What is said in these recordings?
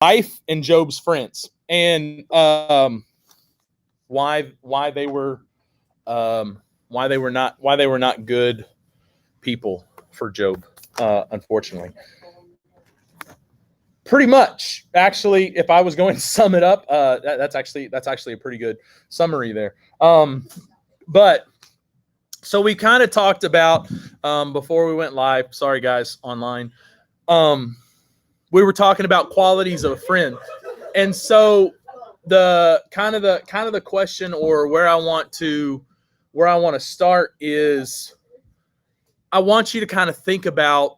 life and Job's friends, and why they were why they were not good people for Job, unfortunately. Pretty much, actually, if I was going to sum it up, that's actually a pretty good summary there. But so we kind of talked about before we went live. Sorry, guys, online. We were talking about qualities of a friend, and so the kind of the question, or where I want to start, is I want you to kind of think about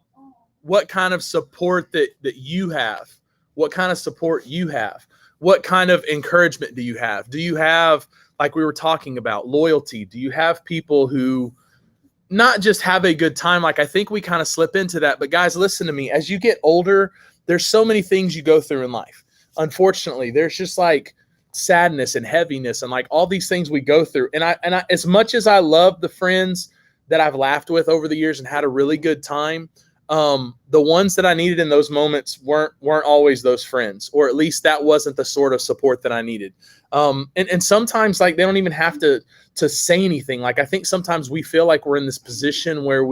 what kind of support that you have, what kind of support you have, what kind of encouragement do you have? Do you have, like we were talking about, loyalty? Do you have people who not just have a good time? Like, I think we kind of slip into that, but guys, listen to me. As you get older, there's so many things you go through in life. Unfortunately, there's just like sadness and heaviness and like all these things we go through. And I, as much as I love the friends that I've laughed with over the years and had a really good time, the ones that I needed in those moments weren't always those friends, or at least that wasn't the sort of support that I needed. And sometimes, like, they don't even have to say anything. Like, I think sometimes we feel like we're in this position where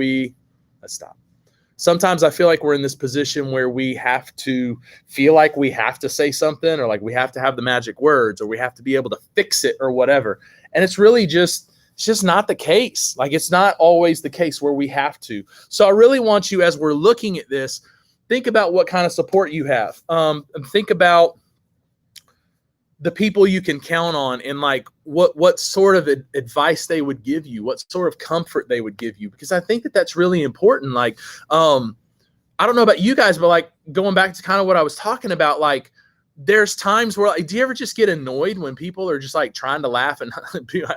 sometimes I feel like we're in this position where we have to feel like we have to say something, or like we have to have the magic words, or we have to be able to fix it or whatever. And it's really just, it's just not the case. Like, it's not always the case where we have to. So I really want you, as we're looking at this, think about what kind of support you have. And think about the people you can count on, and like what sort of advice they would give you, what sort of comfort they would give you, because I think that that's really important. Like, I don't know about you guys, but like, going back to kind of what I was talking about, like, there's times where, like, do you ever just get annoyed when people are just like trying to laugh? And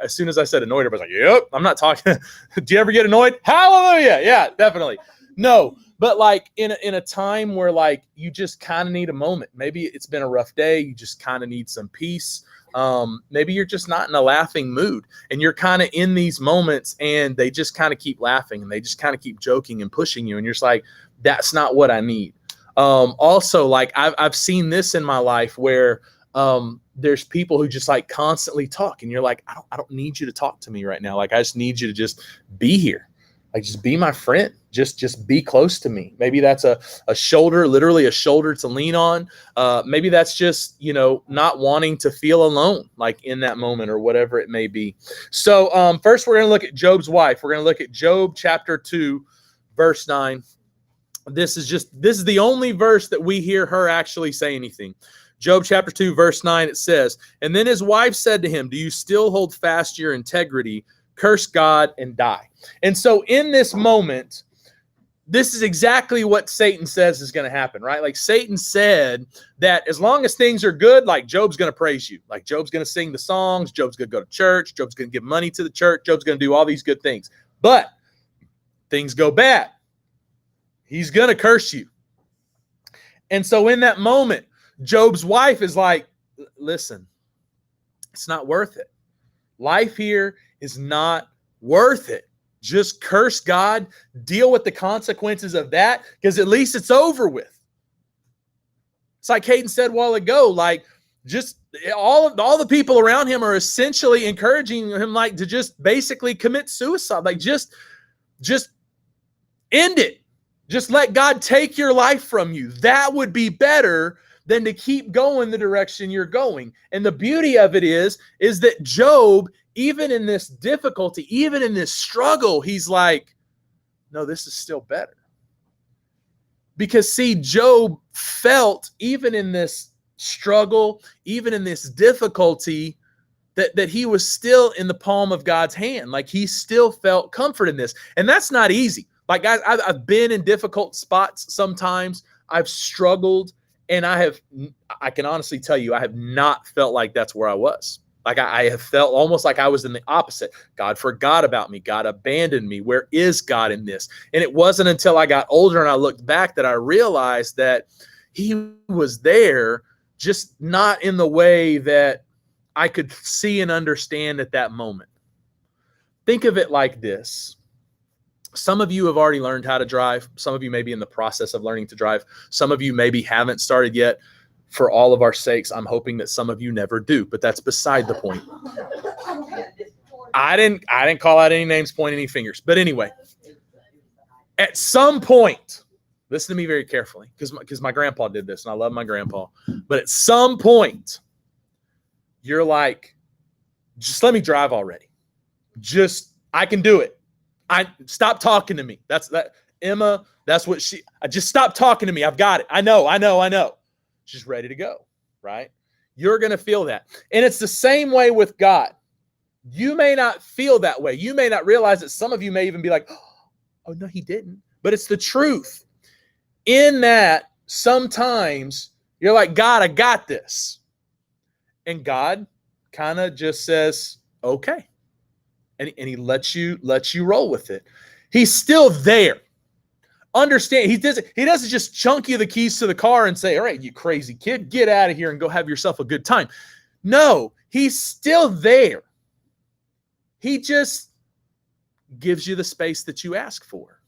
as soon as I said annoyed, everybody's like, yep, I'm not talking. Do you ever get annoyed? Hallelujah. Yeah, definitely. No, but like in a time where like you just kind of need a moment. Maybe it's been a rough day. You just kind of need some peace. Maybe you're just not in a laughing mood, and you're kind of in these moments, and they just kind of keep laughing, and they just kind of keep joking and pushing you. And you're just like, that's not what I need. Also, like, I've seen this in my life where there's people who just like constantly talk, and you're like, I don't need you to talk to me right now. Like, I just need you to just be here. Like, just be my friend. Just be close to me. Maybe that's a shoulder, literally a shoulder to lean on. Maybe that's just, not wanting to feel alone, like in that moment, or whatever it may be. So first, we're going to look at Job's wife. We're going to look at Job chapter 2, verse 9. This is the only verse that we hear her actually say anything. Job chapter 2, verse 9, it says, "And then his wife said to him, 'Do you still hold fast your integrity? Curse God and die.'" And so in this moment, this is exactly what Satan says is going to happen, right? Like, Satan said that as long as things are good, like, Job's going to praise you. Like, Job's going to sing the songs. Job's going to go to church. Job's going to give money to the church. Job's going to do all these good things. But things go bad, he's going to curse you. And so in that moment, Job's wife is like, listen, it's not worth it. Life here is not worth it. Just curse God, deal with the consequences of that, because at least it's over with. It's like Hayden said a while ago, like, just all the people around him are essentially encouraging him, like, to just basically commit suicide. Like, just end it. Just let God take your life from you. That would be better than to keep going the direction you're going. And the beauty of it is that Job, even in this difficulty, even in this struggle, he's like, no, this is still better. Because, see, Job felt, even in this struggle, even in this difficulty, that he was still in the palm of God's hand. Like, he still felt comfort in this. And that's not easy. Like, guys, I've been in difficult spots sometimes. I've struggled, and I can honestly tell you, I have not felt like that's where I was. Like, I have felt almost like I was in the opposite. God forgot about me. God abandoned me. Where is God in this? And it wasn't until I got older and I looked back that I realized that he was there, just not in the way that I could see and understand at that moment. Think of it like this. Some of you have already learned how to drive. Some of you may be in the process of learning to drive. Some of you maybe haven't started yet. for all of our sakes, I'm hoping that some of you never do, but that's beside the point. I didn't call out any names, point any fingers. But anyway, at some point, listen to me very carefully, because my grandpa did this, and I love my grandpa. But at some point, you're like, just let me drive already. I can do it. Stop talking to me. Emma, that's what I just stop talking to me. I've got it. I know. She's ready to go, right? You're going to feel that. And it's the same way with God. You may not feel that way. You may not realize that. Some of you may even be like, oh, no, he didn't. But it's the truth. In that, sometimes you're like, God, I got this. And God kind of just says, okay. And he lets you roll with it. He's still there. Understand, he doesn't just chunk you the keys to the car and say, all right, you crazy kid, get out of here and go have yourself a good time. No, he's still there. He just gives you the space that you ask for.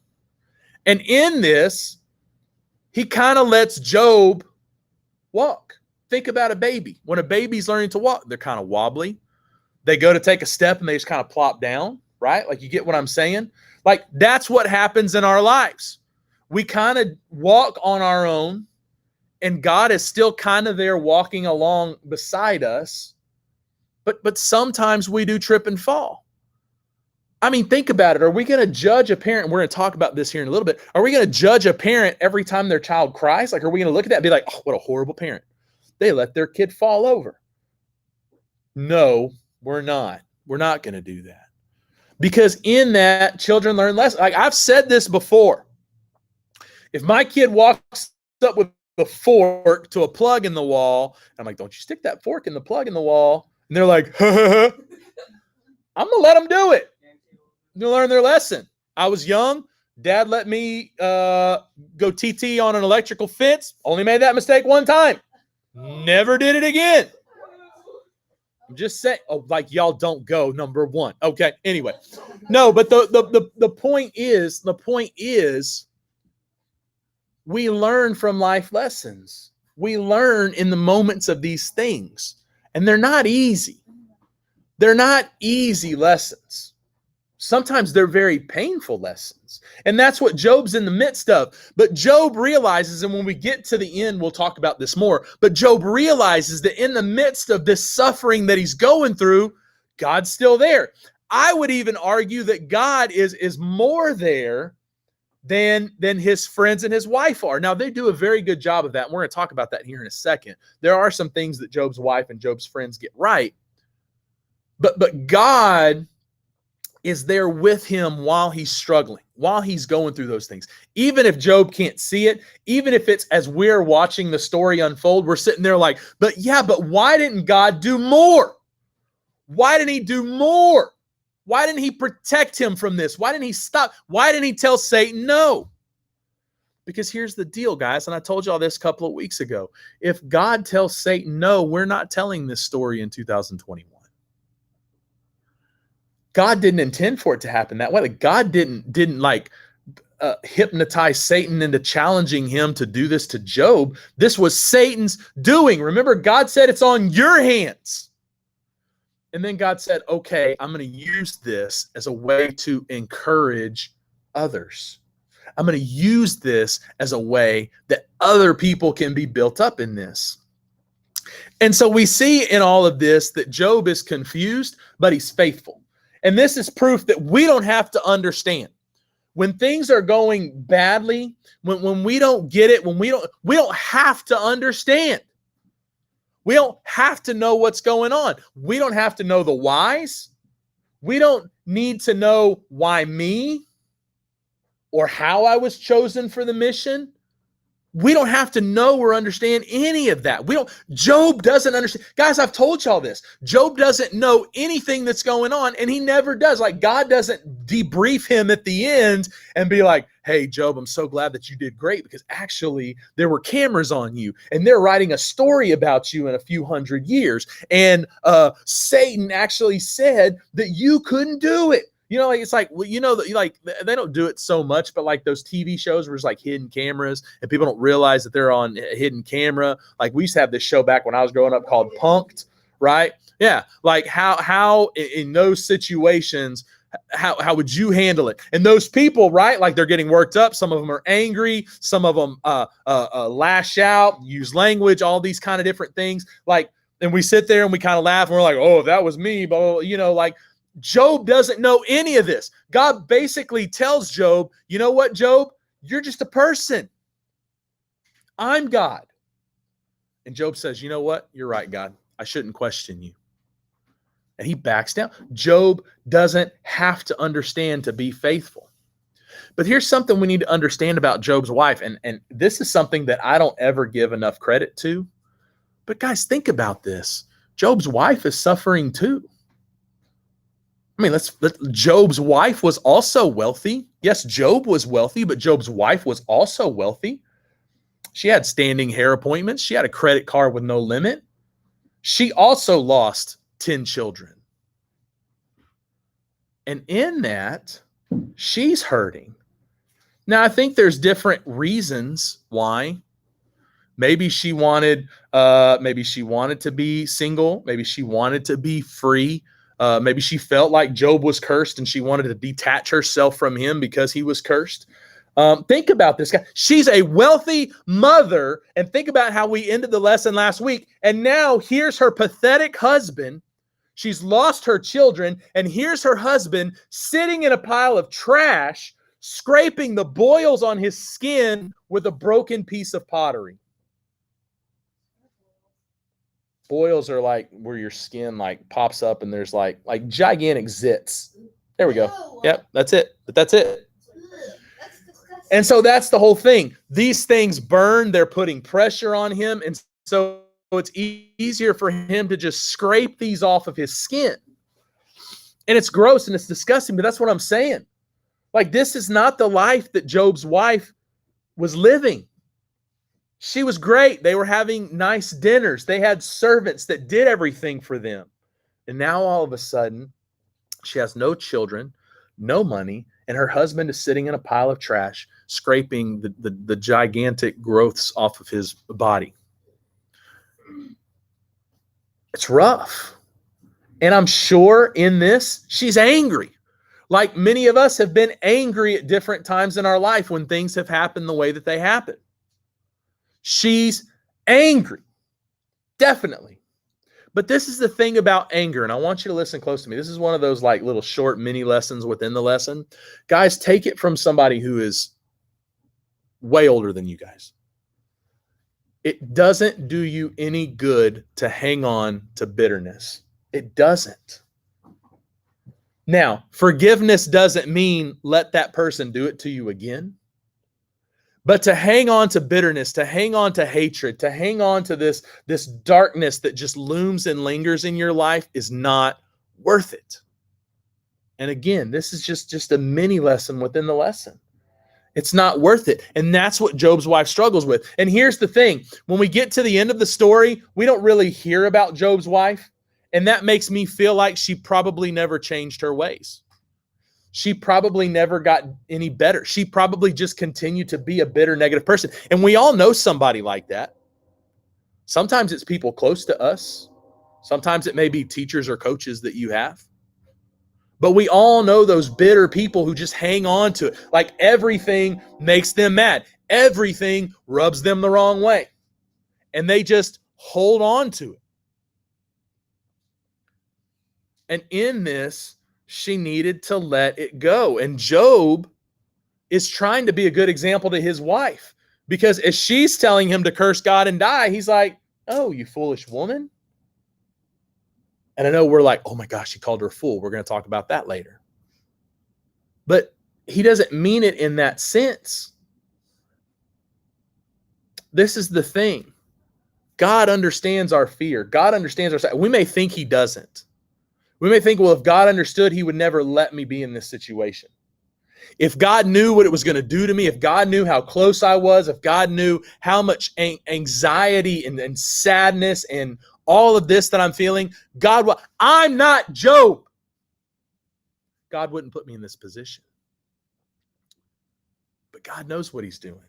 And in this, he kind of lets Job walk. Think about a baby. When a baby's learning to walk, they're kind of wobbly. They go to take a step and they just kind of plop down, right? Like, you get what I'm saying? Like, that's what happens in our lives. We kind of walk on our own, and God is still kind of there walking along beside us. But sometimes we do trip and fall. I mean, think about it. Are we going to judge a parent? We're going to talk about this here in a little bit. Are we going to judge a parent every time their child cries? Like, are we going to look at that and be like, oh, what a horrible parent. They let their kid fall over. No, we're not. We're not going to do that. Because in that, children learn lessons. Like, I've said this before. If my kid walks up with a fork to a plug in the wall, I'm like, don't you stick that fork in the plug in the wall. And they're like, I'm going to let them do it. They'll learn their lesson. I was young. Dad let me go TT on an electrical fence. Only made that mistake one time. Never did it again. I'm just saying, like, y'all don't go number one. Okay. Anyway, no, but the point is, we learn from life lessons. We learn in the moments of these things, and they're not easy. They're not easy lessons. Sometimes they're very painful lessons. And that's what Job's in the midst of. But Job realizes, and when we get to the end, we'll talk about this more, but Job realizes that in the midst of this suffering that he's going through, God's still there. I would even argue that God is more there than his friends and his wife are. Now, they do a very good job of that, and we're going to talk about that here in a second. There are some things that Job's wife and Job's friends get right. But God is there with him while he's struggling, while he's going through those things. Even if Job can't see it, even if it's as we're watching the story unfold, we're sitting there like, but why didn't God do more? Why didn't he do more? Why didn't he protect him from this? Why didn't he stop? Why didn't he tell Satan no? Because here's the deal, guys, and I told y'all this a couple of weeks ago. If God tells Satan no, we're not telling this story in 2021. God didn't intend for it to happen that way. Like, God didn't hypnotize Satan into challenging him to do this to Job. This was Satan's doing. Remember, God said it's on your hands. And then God said, okay, I'm going to use this as a way to encourage others. I'm going to use this as a way that other people can be built up in this. And so we see in all of this that Job is confused, but he's faithful. And this is proof that we don't have to understand. When things are going badly, when we don't get it, we don't have to understand. We don't have to know what's going on. We don't have to know the whys. We don't need to know why me or how I was chosen for the mission. We don't have to know or understand any of that. Job doesn't understand. Guys, I've told y'all this. Job doesn't know anything that's going on, and he never does. Like, God doesn't debrief him at the end and be like, hey, Job, I'm so glad that you did great, because actually there were cameras on you and they're writing a story about you in a few hundred years. And Satan actually said that you couldn't do it. You know, like it's like, well, you know, like they don't do it so much, but like those TV shows where it's like hidden cameras and people don't realize that they're on a hidden camera. Like we used to have this show back when I was growing up called Punked, right? Yeah, like how in those situations, how would you handle it? And those people, right? Like they're getting worked up. Some of them are angry. Some of them lash out, use language, all these kind of different things. Like, and we sit there and we kind of laugh and we're like, oh, that was me, but you know, like. Job doesn't know any of this. God basically tells Job, you know what, Job? You're just a person. I'm God. And Job says, you know what? You're right, God. I shouldn't question you. And he backs down. Job doesn't have to understand to be faithful. But here's something we need to understand about Job's wife. And this is something that I don't ever give enough credit to. But guys, think about this. Job's wife is suffering too. I mean, Job's wife was also wealthy. Yes, Job was wealthy, but Job's wife was also wealthy. She had standing hair appointments. She had a credit card with no limit. She also lost 10 children. And in that, she's hurting. Now, I think there's different reasons why. Maybe she wanted to be single. Maybe she wanted to be free. Maybe she felt like Job was cursed and she wanted to detach herself from him because he was cursed. Think about this guy. She's a wealthy mother. And think about how we ended the lesson last week. And now here's her pathetic husband. She's lost her children. And here's her husband sitting in a pile of trash, scraping the boils on his skin with a broken piece of pottery. Boils are like where your skin like pops up and there's like gigantic zits. There we go. Yep, that's it. But that's it. And so that's the whole thing. These things burn. They're putting pressure on him. And so it's easier for him to just scrape these off of his skin. And it's gross and it's disgusting, but that's what I'm saying. Like, this is not the life that Job's wife was living. She was great. They were having nice dinners. They had servants that did everything for them. And now all of a sudden, she has no children, no money, and her husband is sitting in a pile of trash, scraping the gigantic growths off of his body. It's rough. And I'm sure in this, she's angry. Like many of us have been angry at different times in our life when things have happened the way that they happen. She's angry, definitely. But this is the thing about anger, and I want you to listen close to me. This is one of those like little short mini lessons within the lesson. Guys, take it from somebody who is way older than you guys. It doesn't do you any good to hang on to bitterness. It doesn't. Now, forgiveness doesn't mean let that person do it to you again. But to hang on to bitterness, to hang on to hatred, to hang on to this darkness that just looms and lingers in your life is not worth it. And again, this is just a mini lesson within the lesson. It's not worth it. And that's what Job's wife struggles with. And here's the thing. When we get to the end of the story, we don't really hear about Job's wife. And that makes me feel like she probably never changed her ways. She probably never got any better. She probably just continued to be a bitter, negative person. And we all know somebody like that. Sometimes it's people close to us. Sometimes it may be teachers or coaches that you have. But we all know those bitter people who just hang on to it. Like everything makes them mad. Everything rubs them the wrong way. And they just hold on to it. And in this, she needed to let it go. And Job is trying to be a good example to his wife, because as she's telling him to curse God and die, he's like, oh, you foolish woman. And I know we're like, oh my gosh, he called her a fool. We're going to talk about that later. But he doesn't mean it in that sense. This is the thing. God understands our fear. God understands our... We may think he doesn't. We may think, well, if God understood, he would never let me be in this situation. If God knew what it was going to do to me, if God knew how close I was, if God knew how much anxiety and sadness and all of this that I'm feeling, I'm not Job. God wouldn't put me in this position. But God knows what he's doing.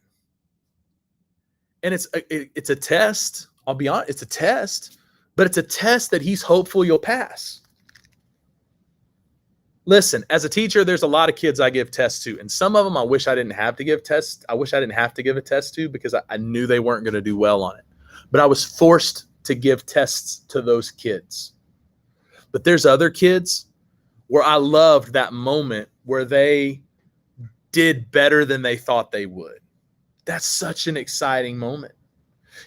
And it's a test. I'll be honest, it's a test, but it's a test that he's hopeful you'll pass. Listen, as a teacher, there's a lot of kids I give tests to, and some of them I wish I didn't have to give tests. I wish I didn't have to give a test to because I knew they weren't going to do well on it. But I was forced to give tests to those kids. But there's other kids where I loved that moment where they did better than they thought they would. That's such an exciting moment.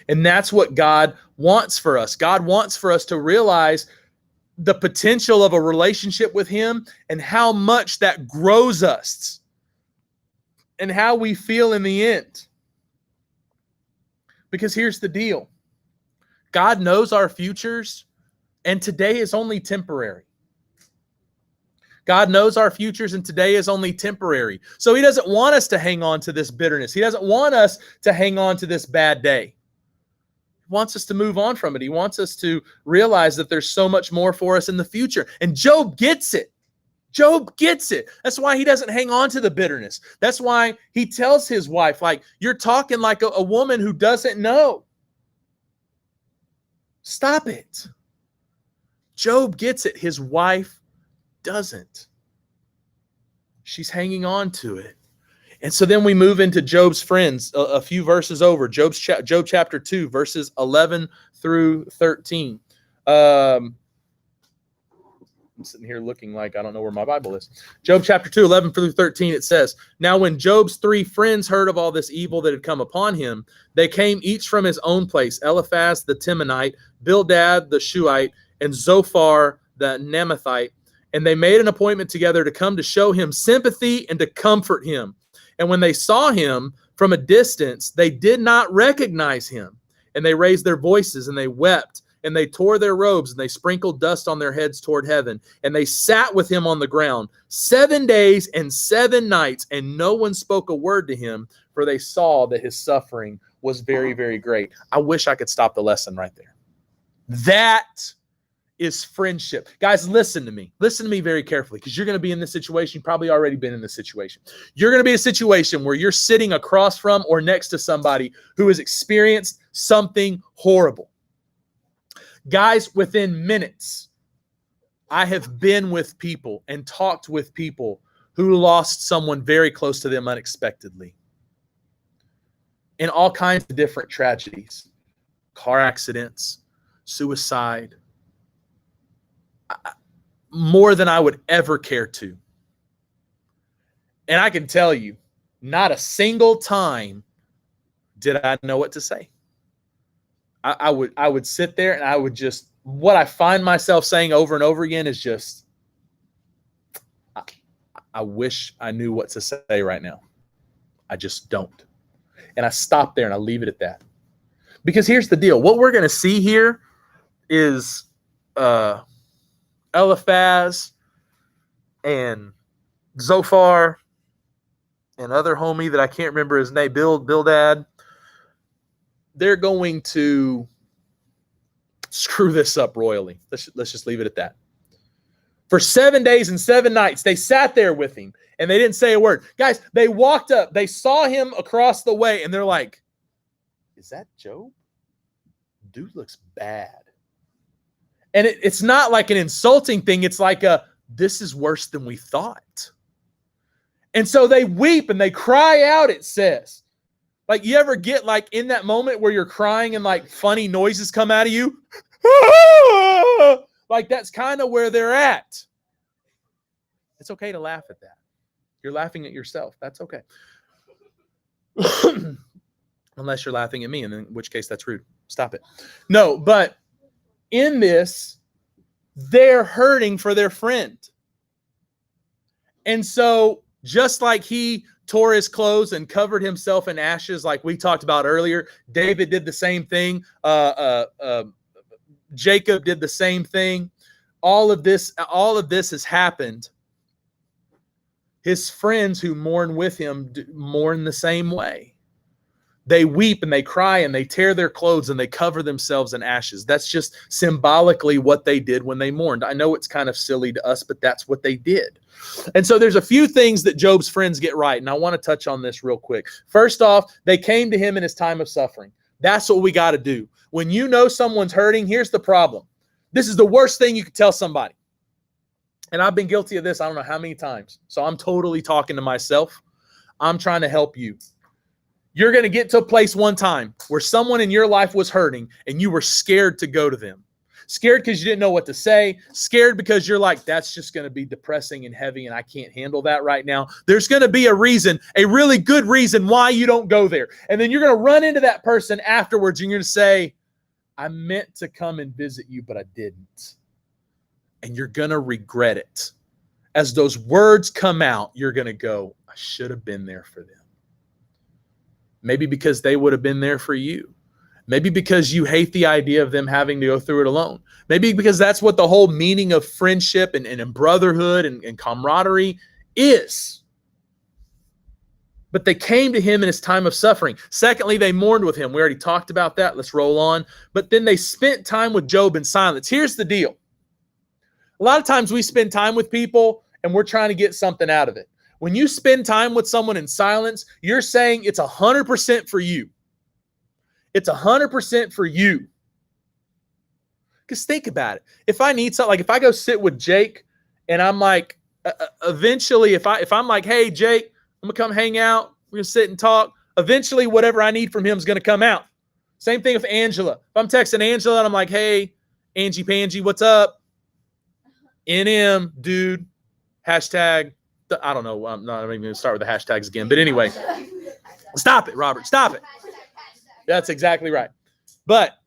And that's what God wants for us. God wants for us to realize the potential of a relationship with him and how much that grows us and how we feel in the end. Because here's the deal. God knows our futures, and today is only temporary. God knows our futures, and today is only temporary. So he doesn't want us to hang on to this bitterness. He doesn't want us to hang on to this bad day. He wants us to move on from it. He wants us to realize that there's so much more for us in the future. And Job gets it. Job gets it. That's why he doesn't hang on to the bitterness. That's why he tells his wife, like, you're talking like a woman who doesn't know. Stop it. Job gets it. His wife doesn't. She's hanging on to it. And so then we move into Job's friends a few verses over. Job chapter 2, verses 11 through 13. I'm sitting here looking like I don't know where my Bible is. Job chapter 2, 11 through 13, it says, Now when Job's 3 friends heard of all this evil that had come upon him, they came each from his own place, Eliphaz the Temanite, Bildad the Shuhite, and Zophar the Naamathite. And they made an appointment together to come to show him sympathy and to comfort him. And when they saw him from a distance, they did not recognize him. And they raised their voices and they wept. And they tore their robes and they sprinkled dust on their heads toward heaven. And they sat with him on the ground 7 days and 7 nights. And no one spoke a word to him, for they saw that his suffering was very, very great. I wish I could stop the lesson right there. That is friendship. Guys, listen to me. Listen to me very carefully, because you're going to be in this situation. You've probably already been in this situation. You're going to be in a situation where you're sitting across from or next to somebody who has experienced something horrible. Guys, within minutes, I have been with people and talked with people who lost someone very close to them unexpectedly. In all kinds of different tragedies, car accidents, suicide, more than I would ever care to. And I can tell you, not a single time did I know what to say. I would sit there and I would just, what I find myself saying over and over again is just, I wish I knew what to say right now. I just don't. And I stop there and I leave it at that. Because here's the deal. What we're going to see here is Eliphaz and Zophar and other homie that I can't remember his name, Bildad. They're going to screw this up royally. Let's just leave it at that. For 7 days and 7 nights, they sat there with him, and they didn't say a word. Guys, they walked up. They saw him across the way, and they're like, is that Job? Dude looks bad. And it's not like an insulting thing. It's like this is worse than we thought. And so they weep and they cry out, it says. Like, you ever get like in that moment where you're crying and like funny noises come out of you? Like, that's kind of where they're at. It's okay to laugh at that. You're laughing at yourself. That's okay. Unless you're laughing at me, and in which case that's rude. Stop it. No, but in this, they're hurting for their friend. And so just like he tore his clothes and covered himself in ashes, like we talked about earlier, David did the same thing. Jacob did the same thing. All of this has happened. His friends who mourn with him mourn the same way. They weep and they cry and they tear their clothes and they cover themselves in ashes. That's just symbolically what they did when they mourned. I know it's kind of silly to us, but that's what they did. And so there's a few things that Job's friends get right, and I want to touch on this real quick. First off, they came to him in his time of suffering. That's what we got to do. When you know someone's hurting, here's the problem. This is the worst thing you could tell somebody. And I've been guilty of this I don't know how many times. So I'm totally talking to myself. I'm trying to help you. You're going to get to a place one time where someone in your life was hurting and you were scared to go to them. Scared because you didn't know what to say. Scared because you're like, that's just going to be depressing and heavy and I can't handle that right now. There's going to be a reason, a really good reason why you don't go there. And then you're going to run into that person afterwards and you're going to say, I meant to come and visit you, but I didn't. And you're going to regret it. As those words come out, you're going to go, I should have been there for them. Maybe because they would have been there for you. Maybe because you hate the idea of them having to go through it alone. Maybe because that's what the whole meaning of friendship and brotherhood and camaraderie is. But they came to him in his time of suffering. Secondly, they mourned with him. We already talked about that. Let's roll on. But then they spent time with Job in silence. Here's the deal. A lot of times we spend time with people and we're trying to get something out of it. When you spend time with someone in silence, you're saying it's 100% for you. It's 100% for you. Because think about it. If I need something, like if I go sit with Jake and I'm like, eventually if I'm like, hey, Jake, I'm going to come hang out. We're going to sit and talk. Eventually, whatever I need from him is going to come out. Same thing with Angela. If I'm texting Angela and I'm like, hey, Angie Pangie, what's up? NM, dude, hashtag. I don't know. I'm not even going to start with the hashtags again. But anyway, stop it, Robert. Stop it. That's exactly right. But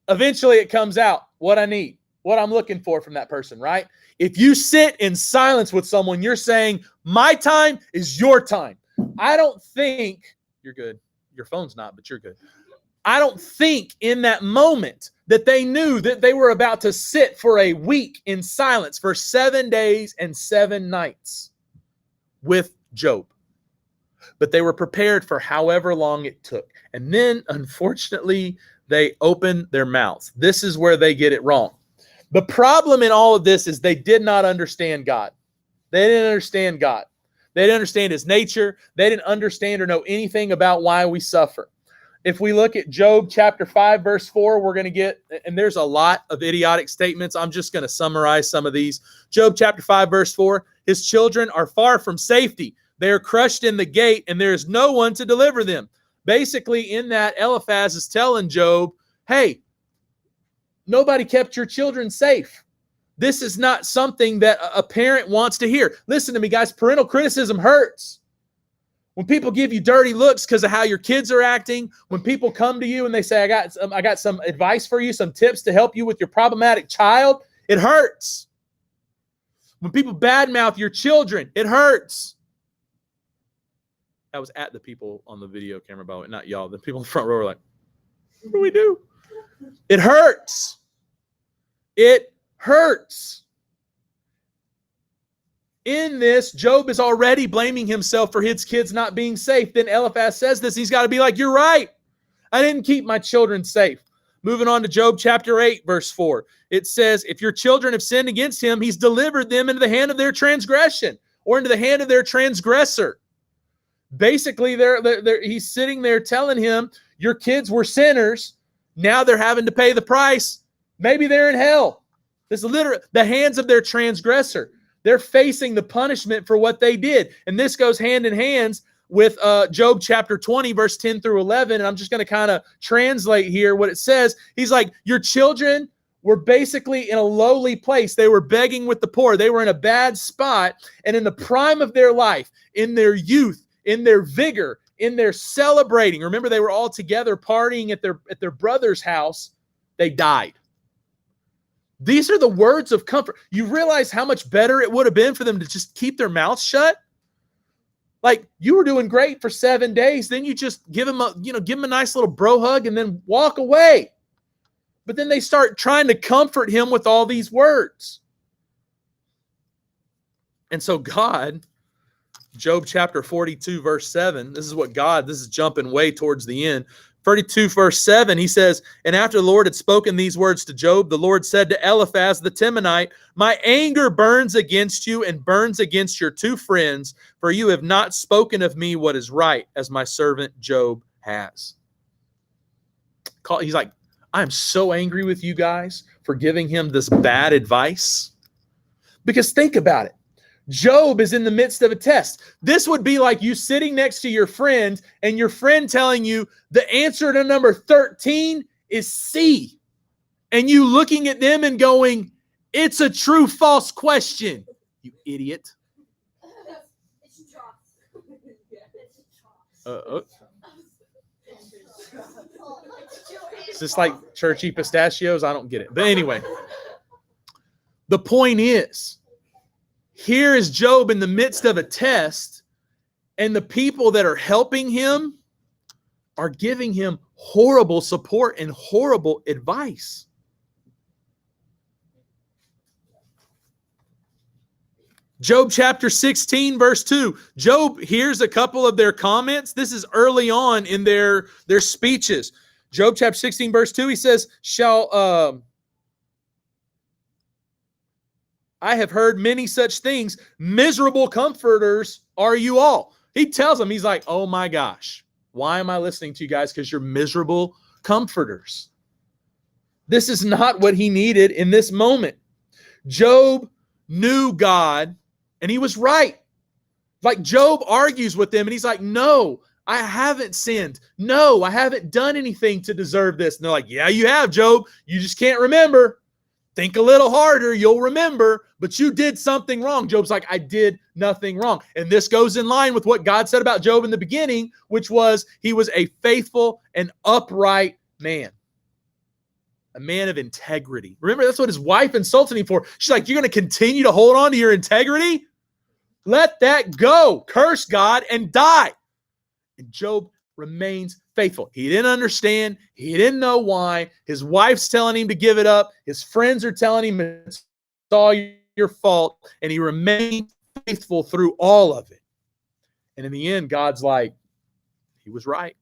eventually it comes out what I need, what I'm looking for from that person, right? If you sit in silence with someone, you're saying, my time is your time. I don't think you're good. Your phone's not, but you're good. I don't think in that moment that they knew that they were about to sit for a week in silence for 7 days and 7 nights with Job. But they were prepared for however long it took. And then, unfortunately, they opened their mouths. This is where they get it wrong. The problem in all of this is they did not understand God. They didn't understand God. They didn't understand his nature. They didn't understand or know anything about why we suffer. If we look at Job chapter 5, verse 4, we're going to get, and there's a lot of idiotic statements. I'm just going to summarize some of these. Job chapter 5, verse 4, his children are far from safety. They are crushed in the gate, and there is no one to deliver them. Basically, in that, Eliphaz is telling Job, hey, nobody kept your children safe. This is not something that a parent wants to hear. Listen to me, guys. Parental criticism hurts. When people give you dirty looks because of how your kids are acting, when people come to you and they say, I got some advice for you, some tips to help you with your problematic child, it hurts. When people badmouth your children, it hurts. That was at the people on the video camera, by the way, not y'all. The people in the front row are like, what do we do? It hurts. It hurts. In this, Job is already blaming himself for his kids not being safe. Then Eliphaz says this. He's got to be like, you're right. I didn't keep my children safe. Moving on to Job chapter 8, verse 4. It says, if your children have sinned against him, he's delivered them into the hand of their transgression or into the hand of their transgressor. Basically, he's sitting there telling him, your kids were sinners. Now they're having to pay the price. Maybe they're in hell. This is literally the hands of their transgressor. They're facing the punishment for what they did. And this goes hand in hand with Job chapter 20, verse 10 through 11. And I'm just going to kind of translate here what it says. He's like, your children were basically in a lowly place. They were begging with the poor. They were in a bad spot. And in the prime of their life, in their youth, in their vigor, in their celebrating, remember they were all together partying at their brother's house, they died. These are the words of comfort. You realize how much better it would have been for them to just keep their mouths shut? Like, you were doing great for 7 days. Then you just give them a nice little bro hug and then walk away. But then they start trying to comfort him with all these words. And so God Job chapter 42, verse 7. This is jumping way towards the end. 42, verse 7, he says, and after the Lord had spoken these words to Job, the Lord said to Eliphaz the Temanite, my anger burns against you and burns against your two friends, for you have not spoken of me what is right, as my servant Job has. He's like, I'm so angry with you guys for giving him this bad advice. Because think about it. Job is in the midst of a test. This would be like you sitting next to your friend and your friend telling you the answer to number 13 is C. And you looking at them and going, it's a true false question, you idiot. Is this like churchy pistachios? I don't get it. But anyway, the point is, here is Job in the midst of a test, and the people that are helping him are giving him horrible support and horrible advice. Job chapter 16, verse 2. Job hears a couple of their comments. This is early on in their speeches. Job chapter 16, verse 2, he says, I have heard many such things. Miserable comforters are you all. He tells them, he's like, oh my gosh, why am I listening to you guys? Because you're miserable comforters. This is not what he needed in this moment. Job knew God, and he was right. Like Job argues with them, and he's like, no, I haven't sinned. No, I haven't done anything to deserve this. And they're like, yeah, you have, Job. You just can't remember. Think a little harder, you'll remember, but you did something wrong. Job's like, I did nothing wrong. And this goes in line with what God said about Job in the beginning, which was he was a faithful and upright man, a man of integrity. Remember, that's what his wife insulted him for. She's like, you're going to continue to hold on to your integrity? Let that go. Curse God and die. And Job remains faithful. He didn't understand. He didn't know why. His wife's telling him to give it up. His friends are telling him it's all your fault. And he remained faithful through all of it. And in the end, God's like, he was right.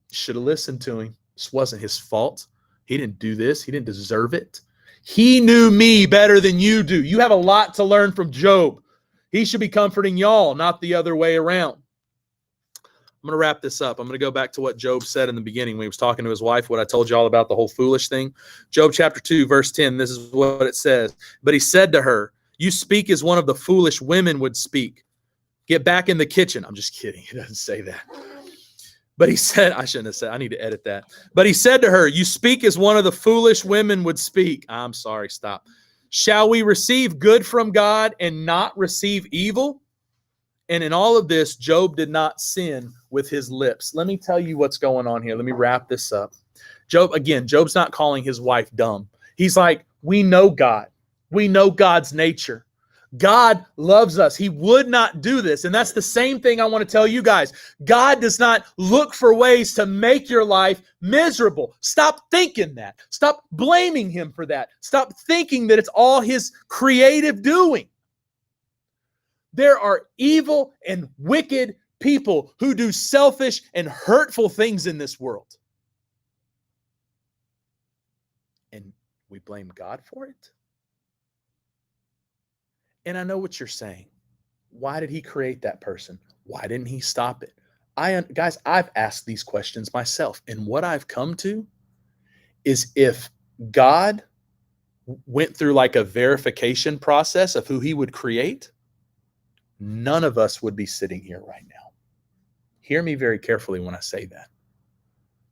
You should have listened to him. This wasn't his fault. He didn't do this. He didn't deserve it. He knew me better than you do. You have a lot to learn from Job. He should be comforting y'all, not the other way around. I'm going to wrap this up. I'm going to go back to what Job said in the beginning when he was talking to his wife, what I told you all about the whole foolish thing. Job chapter 2, verse 10, this is what it says. But he said to her, you speak as one of the foolish women would speak. Get back in the kitchen. I'm just kidding. It doesn't say that. But he said, I shouldn't have said, I need to edit that. But he said to her, you speak as one of the foolish women would speak. I'm sorry, stop. Shall we receive good from God and not receive evil? And in all of this, Job did not sin with his lips. Let me tell you what's going on here. Let me wrap this up. Job's not calling his wife dumb. He's like, we know God. We know God's nature. God loves us. He would not do this. And that's the same thing I want to tell you guys. God does not look for ways to make your life miserable. Stop thinking that. Stop blaming him for that. Stop thinking that it's all his creative doing. There are evil and wicked people who do selfish and hurtful things in this world. And we blame God for it? And I know what you're saying. Why did he create that person? Why didn't he stop it? Guys, I've asked these questions myself. And what I've come to is if God went through like a verification process of who he would create, none of us would be sitting here right now. Hear me very carefully when I say that.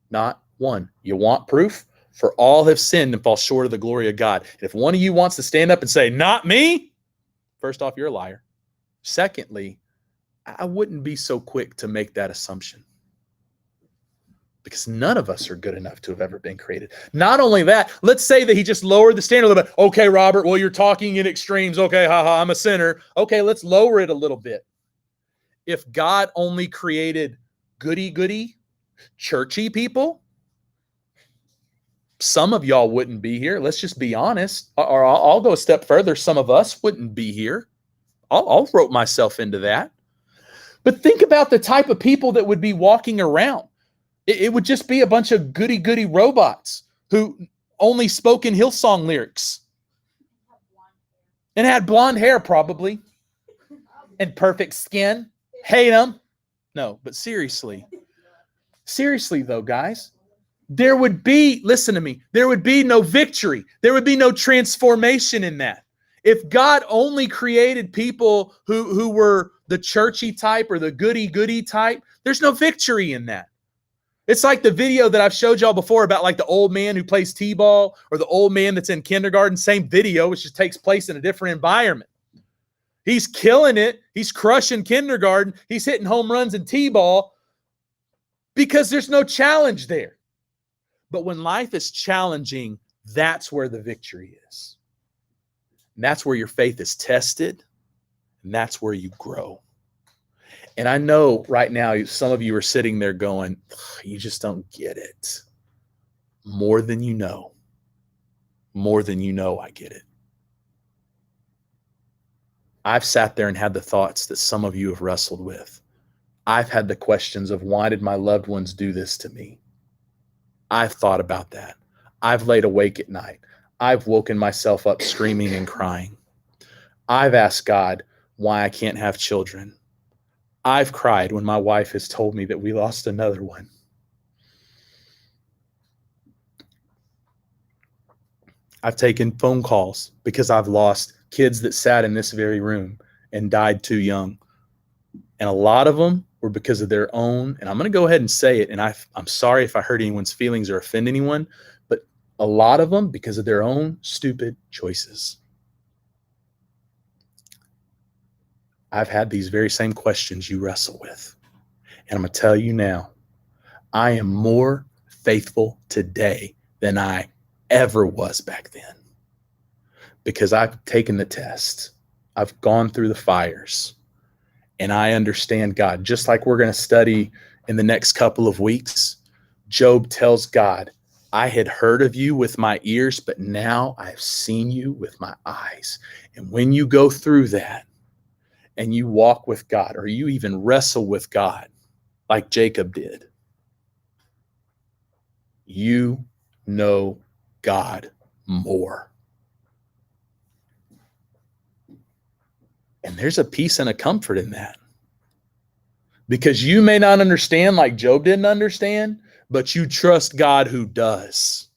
Not one. You want proof? For all have sinned and fall short of the glory of God. And if one of you wants to stand up and say, not me, first off, you're a liar. Secondly, I wouldn't be so quick to make that assumption. Because none of us are good enough to have ever been created. Not only that, let's say that he just lowered the standard a little bit. Okay, Robert, well, you're talking in extremes. Okay, haha, I'm a sinner. Okay, let's lower it a little bit. If God only created goody-goody, churchy people, some of y'all wouldn't be here. Let's just be honest. Or I'll go a step further. Some of us wouldn't be here. I'll rope myself into that. But think about the type of people that would be walking around. It would just be a bunch of goody-goody robots who only spoke in Hillsong lyrics and had blonde hair probably and perfect skin. Hate them. No, but seriously though, guys, there would be, listen to me, there would be no victory. There would be no transformation in that. If God only created people who were the churchy type or the goody-goody type, there's no victory in that. It's like the video that I've showed y'all before about like the old man who plays t-ball or the old man that's in kindergarten. Same video, which just takes place in a different environment. He's killing it. He's crushing kindergarten. He's hitting home runs in t-ball because there's no challenge there. But when life is challenging, that's where the victory is. And that's where your faith is tested. And that's where you grow. And I know right now, some of you are sitting there going, you just don't get it. More than you know. More than you know, I get it. I've sat there and had the thoughts that some of you have wrestled with. I've had the questions of why did my loved ones do this to me? I've thought about that. I've laid awake at night. I've woken myself up screaming and crying. I've asked God why I can't have children. I've cried when my wife has told me that we lost another one. I've taken phone calls because I've lost kids that sat in this very room and died too young. And a lot of them were because of their own, and I'm going to go ahead and say it, and I'm sorry if I hurt anyone's feelings or offend anyone, but a lot of them because of their own stupid choices. I've had these very same questions you wrestle with. And I'm going to tell you now, I am more faithful today than I ever was back then. Because I've taken the test. I've gone through the fires. And I understand God. Just like we're going to study in the next couple of weeks, Job tells God, I had heard of you with my ears, but now I've seen you with my eyes. And when you go through that, and you walk with God, or you even wrestle with God, like Jacob did, you know God more. And there's a peace and a comfort in that. Because you may not understand like Job didn't understand, but you trust God who does.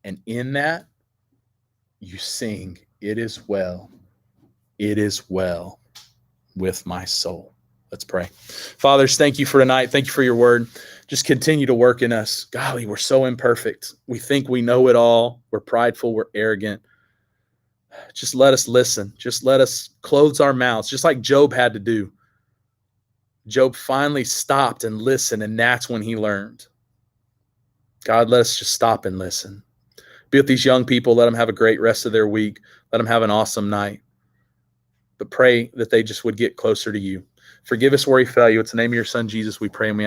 And in that, you sing, it is well. It is well with my soul. Let's pray. Fathers, thank you for tonight. Thank you for your word. Just continue to work in us. Golly, we're so imperfect. We think we know it all. We're prideful. We're arrogant. Just let us listen. Just let us close our mouths, just like Job had to do. Job finally stopped and listened, and that's when he learned. God, let us just stop and listen. Be with these young people. Let them have a great rest of their week. Let them have an awesome night. But pray that they just would get closer to you. Forgive us where we fail you. It's the name of your son, Jesus, we pray, and we